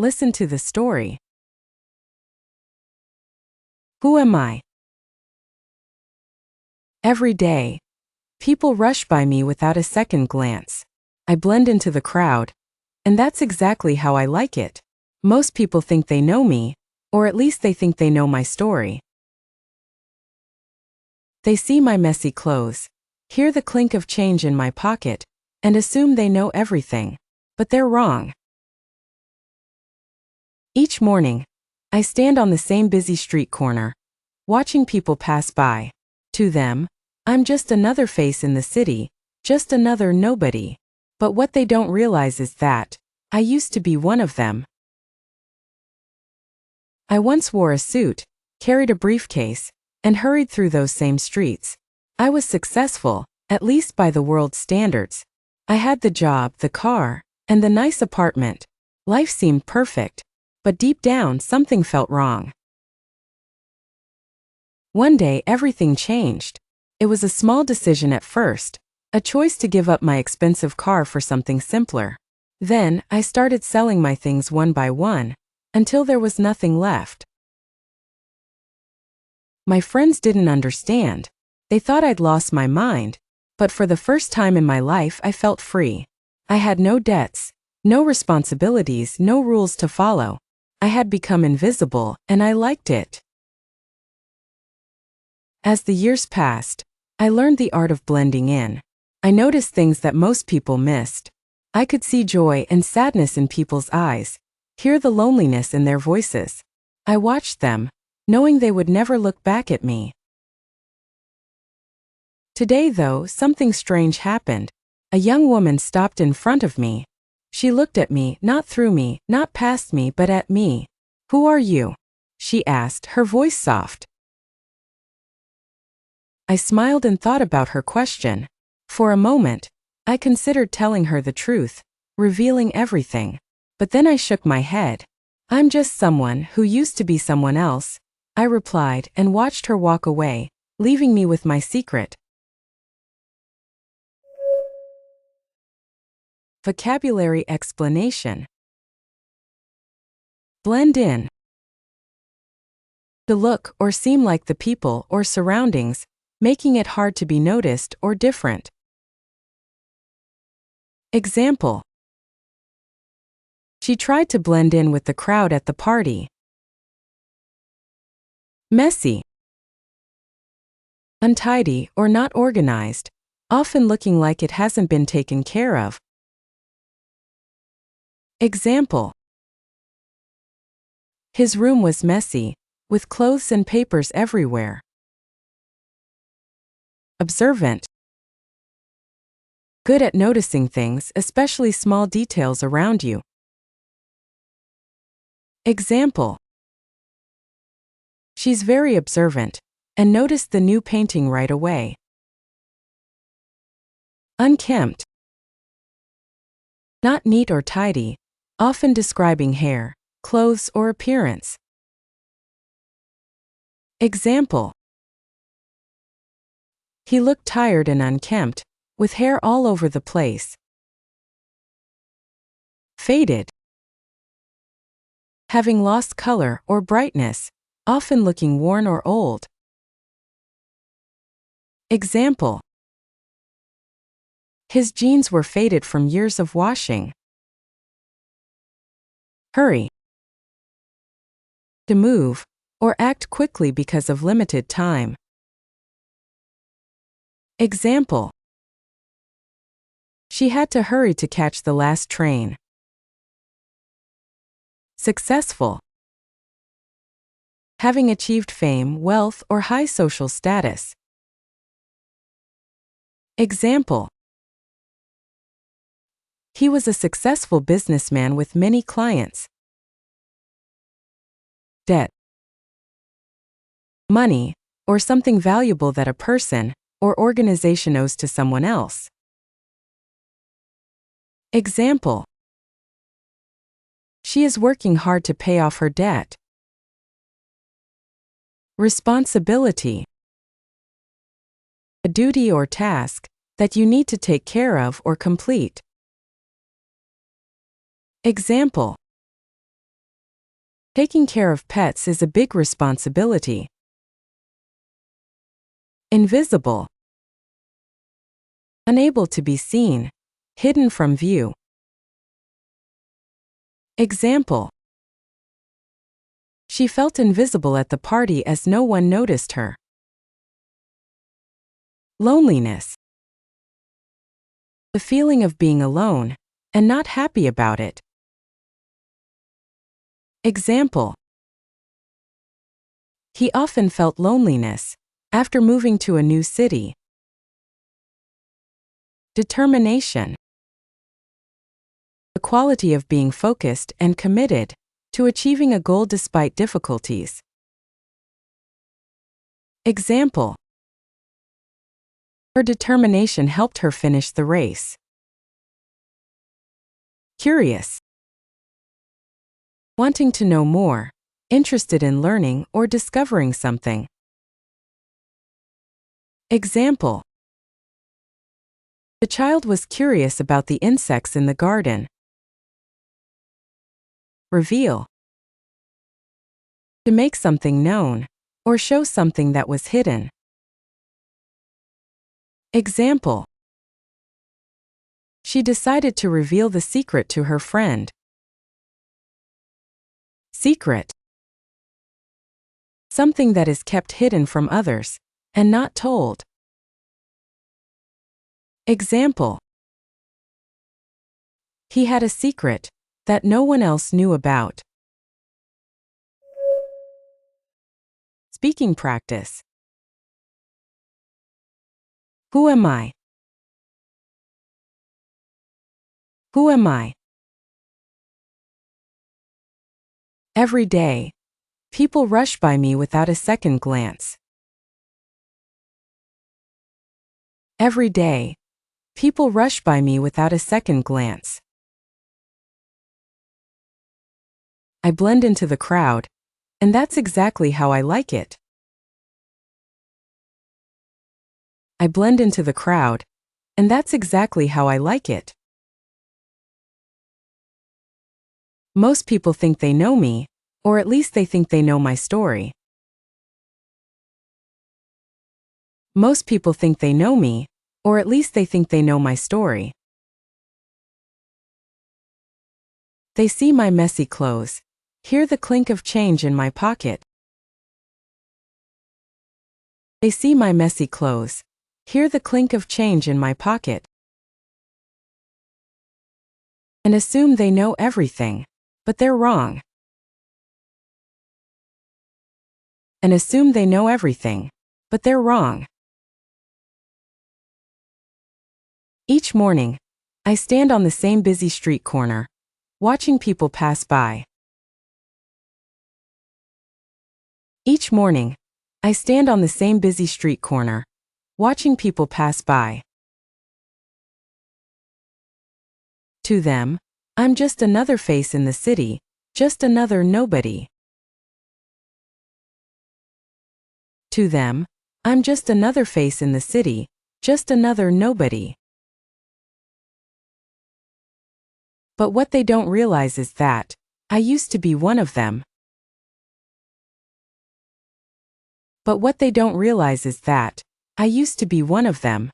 Listen to the story. Who am I? Every day, people rush by me without a second glance. I blend into the crowd, and that's exactly how I like it. Most people think they know me, or at least they think they know my story. They see my messy clothes, hear the clink of change in my pocket, and assume they know everything. But they're wrong. Each morning, I stand on the same busy street corner, watching people pass by. To them, I'm just another face in the city, just another nobody. But what they don't realize is that I used to be one of them. I once wore a suit, carried a briefcase, and hurried through those same streets. I was successful, at least by the world's standards. I had the job, the car, and the nice apartment. Life seemed perfect, but deep down something felt wrong. One day everything changed. It was a small decision at first, a choice to give up my expensive car for something simpler. Then I started selling my things one by one, until there was nothing left. My friends didn't understand. They thought I'd lost my mind, but for the first time in my life I felt free. I had no debts, no responsibilities, no rules to follow. I had become invisible, and I liked it. As the years passed, I learned the art of blending in. I noticed things that most people missed. I could see joy and sadness in people's eyes, hear the loneliness in their voices. I watched them, knowing they would never look back at me. Today, though, something strange happened. A young woman stopped in front of me. She looked at me, not through me, not past me, but at me. "Who are you?" she asked, her voice soft. I smiled and thought about her question. For a moment, I considered telling her the truth, revealing everything. But then I shook my head. "I'm just someone who used to be someone else," I replied and watched her walk away, leaving me with my secret. Vocabulary explanation. Blend in. To look or seem like the people or surroundings, making it hard to be noticed or different. Example. She tried to blend in with the crowd at the party. Messy. Untidy or not organized, often looking like it hasn't been taken care of. Example. His room was messy, with clothes and papers everywhere. Observant. Good at noticing things, especially small details around you. Example. She's very observant, and noticed the new painting right away. Unkempt. Not neat or tidy, often describing hair, clothes, or appearance. Example. He looked tired and unkempt, with hair all over the place. Faded. Having lost color or brightness, often looking worn or old. Example. His jeans were faded from years of washing. Hurry. To move, or act quickly because of limited time. Example. She had to hurry to catch the last train. Successful. Having achieved fame, wealth, or high social status. Example. He was a successful businessman with many clients. Debt. Money, or something valuable that a person or organization owes to someone else. Example. She is working hard to pay off her debt. Responsibility. A duty or task that you need to take care of or complete. Example. Taking care of pets is a big responsibility. Invisible. Unable to be seen. Hidden from view. Example. She felt invisible at the party as no one noticed her. Loneliness. The feeling of being alone and not happy about it. Example. He often felt loneliness after moving to a new city. Determination. The quality of being focused and committed to achieving a goal despite difficulties. Example. Her determination helped her finish the race. Curious. Wanting to know more, interested in learning or discovering something. Example. The child was curious about the insects in the garden. Reveal. To make something known or show something that was hidden. Example. She decided to reveal the secret to her friend. Secret. Something that is kept hidden from others and not told. Example. He had a secret that no one else knew about. Speaking practice. Who am I? Who am I? Every day, people rush by me without a second glance. Every day, people rush by me without a second glance. I blend into the crowd, and that's exactly how I like it. I blend into the crowd, and that's exactly how I like it. Most people think they know me, or at least they think they know my story. Most people think they know me, or at least they think they know my story. They see my messy clothes, hear the clink of change in my pocket. They see my messy clothes, hear the clink of change in my pocket, and assume they know everything, but they're wrong. And assume they know everything, but they're wrong. Each morning, I stand on the same busy street corner, watching people pass by. Each morning, I stand on the same busy street corner, watching people pass by. To them, I'm just another face in the city, just another nobody. To them, I'm just another face in the city, just another nobody. But what they don't realize is that I used to be one of them. But what they don't realize is that I used to be one of them.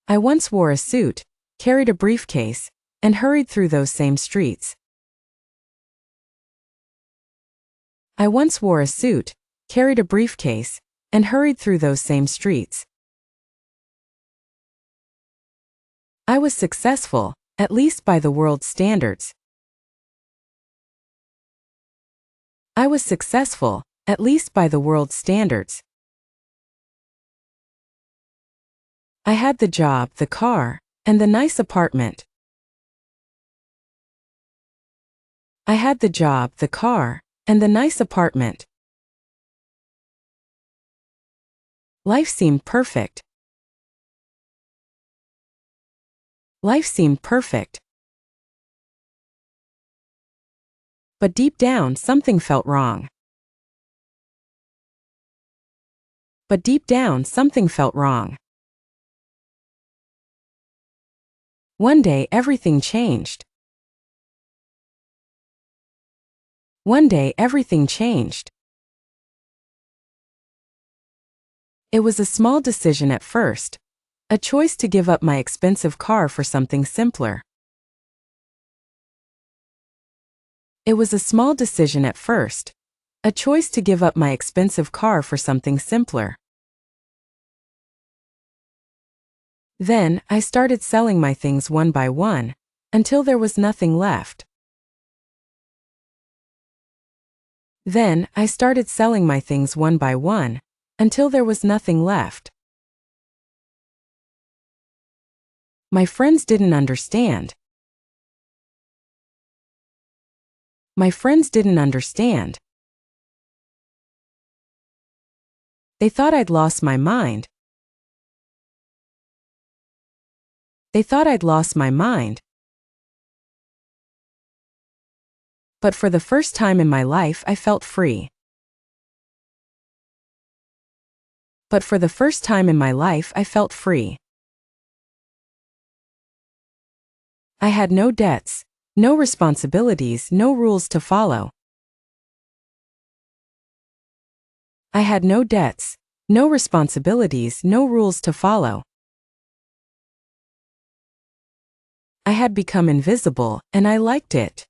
I once wore a suit, carried a briefcase, and hurried through those same streets. I once wore a suit, carried a briefcase, and hurried through those same streets. I was successful, at least by the world's standards. I was successful, at least by the world's standards. I had the job, the car, and the nice apartment. I had the job, the car, and the nice apartment. Life seemed perfect. Life seemed perfect. But deep down, something felt wrong. But deep down, something felt wrong. One day, everything changed. One day everything changed. It was a small decision at first, a choice to give up my expensive car for something simpler. It was a small decision at first, a choice to give up my expensive car for something simpler. Then, I started selling my things one by one, until there was nothing left. Then, I started selling my things one by one, until there was nothing left. My friends didn't understand. My friends didn't understand. They thought I'd lost my mind. They thought I'd lost my mind. But for the first time in my life, I felt free. But for the first time in my life, I felt free. I had no debts, no responsibilities, no rules to follow. I had no debts, no responsibilities, no rules to follow. I had become invisible, and I liked it.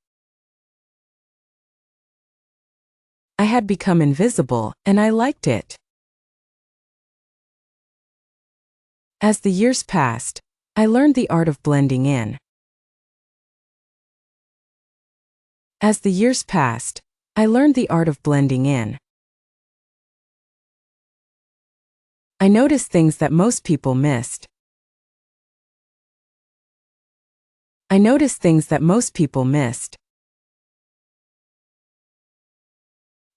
I had become invisible, and I liked it. As the years passed, I learned the art of blending in. As the years passed, I learned the art of blending in. I noticed things that most people missed. I noticed things that most people missed.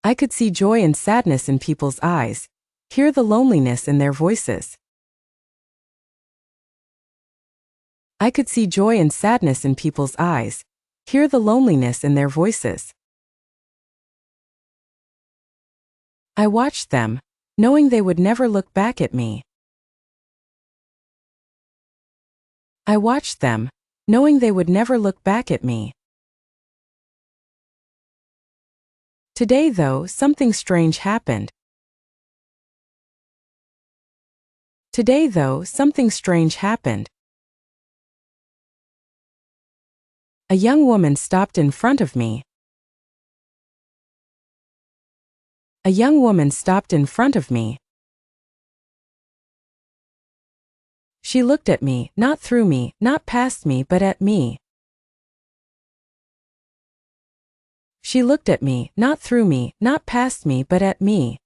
I could see joy and sadness in people's eyes, hear the loneliness in their voices. I could see joy and sadness in people's eyes, hear the loneliness in their voices. I watched them, knowing they would never look back at me. I watched them, knowing they would never look back at me. Today, though, something strange happened. Today, though, something strange happened. A young woman stopped in front of me. A young woman stopped in front of me. She looked at me, not through me, not past me, but at me. She looked at me, not through me, not past me, but at me.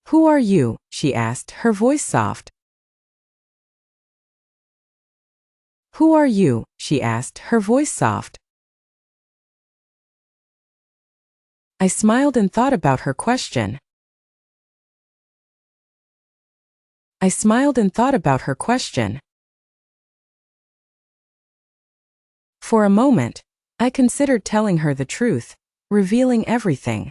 Who are you? She asked, her voice soft. Who are you? She asked, her voice soft. I smiled and thought about her question. I smiled and thought about her question. For a moment, I considered telling her the truth, revealing everything.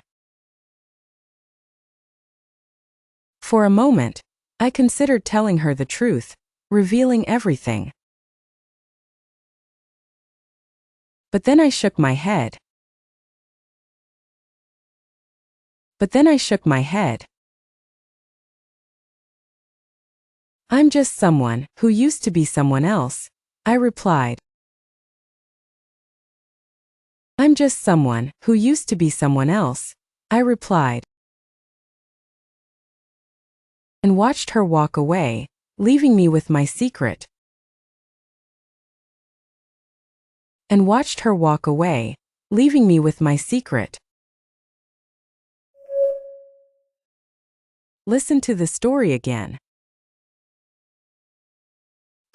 For a moment, I considered telling her the truth, revealing everything. But then I shook my head. But then I shook my head. I'm just someone who used to be someone else, I replied. I'm just someone who used to be someone else, I replied. And watched her walk away, leaving me with my secret. And watched her walk away, leaving me with my secret. Listen to the story again.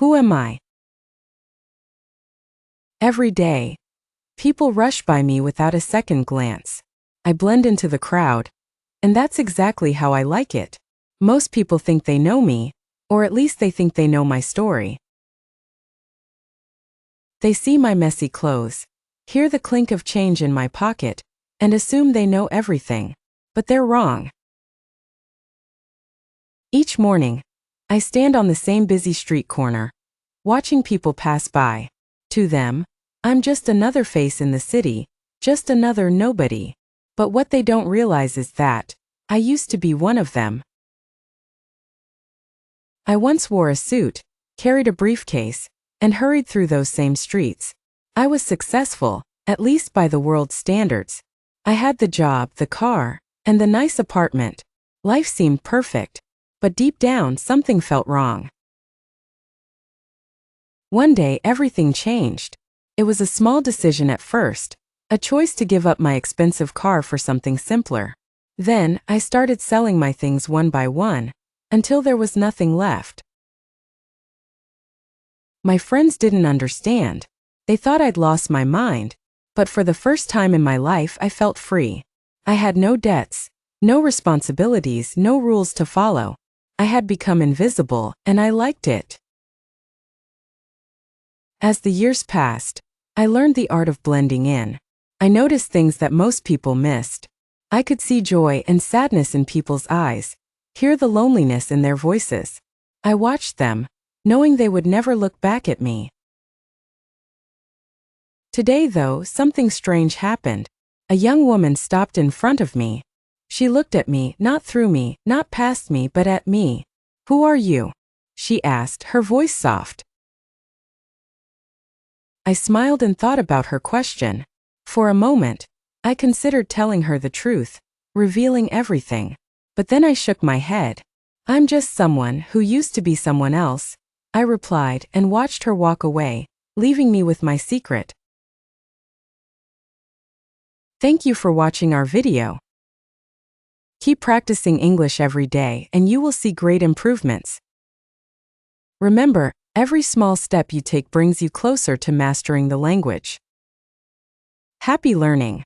Who am I? Every day, people rush by me without a second glance. I blend into the crowd, and that's exactly how I like it. Most people think they know me, or at least they think they know my story. They see my messy clothes, hear the clink of change in my pocket, and assume they know everything. But they're wrong. Each morning, I stand on the same busy street corner, watching people pass by. To them, I'm just another face in the city, just another nobody. But what they don't realize is that I used to be one of them. I once wore a suit, carried a briefcase, and hurried through those same streets. I was successful, at least by the world's standards. I had the job, the car, and the nice apartment. Life seemed perfect, but deep down something felt wrong. One day everything changed. It was a small decision at first, a choice to give up my expensive car for something simpler. Then I started selling my things one by one, until there was nothing left. My friends didn't understand. They thought I'd lost my mind, but for the first time in my life I felt free. I had no debts, no responsibilities, no rules to follow. I had become invisible, and I liked it. As the years passed, I learned the art of blending in. I noticed things that most people missed. I could see joy and sadness in people's eyes, hear the loneliness in their voices. I watched them, knowing they would never look back at me. Today, though, something strange happened. A young woman stopped in front of me. She looked at me, not through me, not past me, but at me. "Who are you?" she asked, her voice soft. I smiled and thought about her question. For a moment, I considered telling her the truth, revealing everything. But then I shook my head. "I'm just someone who used to be someone else," I replied and watched her walk away, leaving me with my secret. Thank you for watching our video. Keep practicing English every day and you will see great improvements. Remember, every small step you take brings you closer to mastering the language. Happy learning!